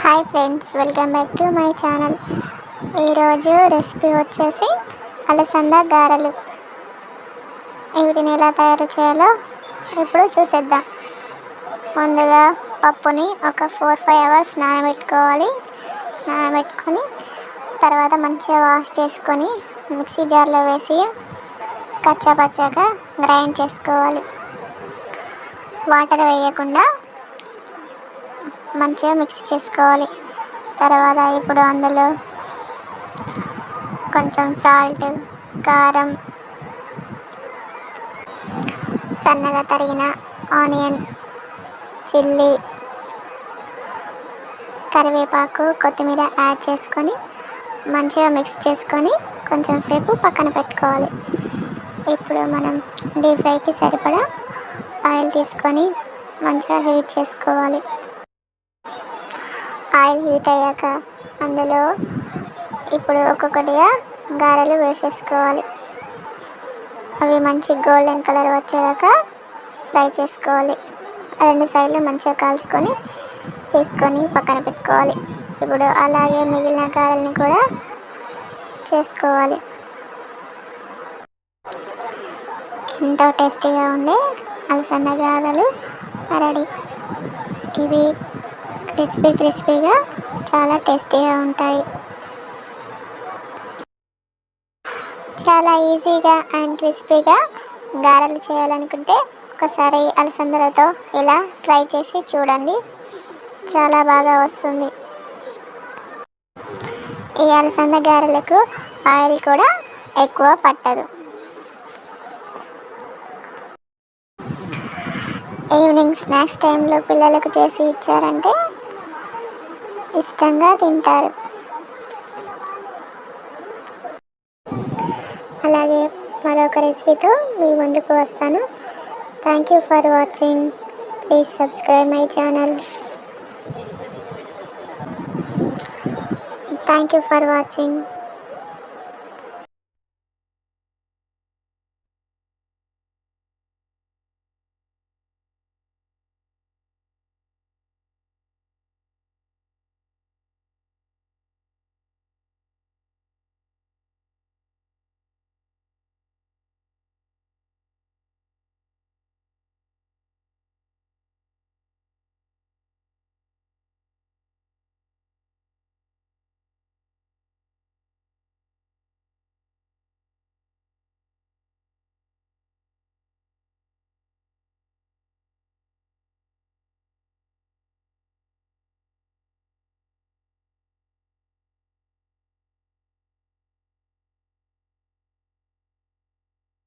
Hi friends, welcome back to my channel. ఈరోజు recipe వచ్చేసి అలసంద గారెలు. వీటిని ఎలా తయారు చేయాలో ఇప్పుడు చూసేద్దాం. ముందుగా పప్పుని ఒక 4-5 అవర్స్ నానబెట్టుకోవాలి. నానబెట్టుకొని తర్వాత మంచిగా వాష్ చేసుకొని మిక్సీ జార్లో వేసి కచ్చాపచ్చాగా గ్రైండ్ చేసుకోవాలి. వాటర్ వేయకుండా మంచిగా మిక్స్ చేసుకోవాలి. తర్వాత ఇప్పుడు అందులో కొంచెం సాల్ట్, కారం, సన్నగా తరిగిన ఆనియన్, చిల్లీ, కరివేపాకు, కొత్తిమీర యాడ్ చేసుకొని మంచిగా మిక్స్ చేసుకొని కొంచెం సేపు పక్కన పెట్టుకోవాలి. ఇప్పుడు మనం డీప్ ఫ్రైకి సరిపడా ఆయిల్ తీసుకొని మంచిగా హీట్ చేసుకోవాలి. ఆయిల్ హీట్ అయ్యాక అందులో ఇప్పుడు ఒక్కొక్కటిగా గారెలు వేసేసుకోవాలి. అవి మంచి గోల్డెన్ కలర్ వచ్చేదాకా ఫ్రై చేసుకోవాలి. 2 సైడ్లు మంచిగా కాల్చుకొని తీసుకొని పక్కన పెట్టుకోవాలి. ఇప్పుడు అలాగే మిగిలిన గారెలను కూడా చేసుకోవాలి. ఎంతో టేస్టీగా ఉండే అలసంద గారెలు రెడీ. ఇవి క్రిస్పీగా చాలా టేస్టీగా ఉంటాయి. చాలా ఈజీగా అండ్ క్రిస్పీగా గారెలు చేయాలనుకుంటే ఒకసారి అలసందలతో ఇలా ట్రై చేసి చూడండి, చాలా బాగా వస్తుంది. ఈ అలసంద గారెలకు ఆయిల్ కూడా ఎక్కువ పట్టదు. ఈవినింగ్ స్నాక్స్ టైంలో పిల్లలకు చేసి ఇచ్చారంటే ఇష్టంగా తింటారు. అలాగే మరొక రెసిపీతో మీ ముందుకు వస్తాను. Thank you for watching. Please subscribe my channel. Thank you for watching.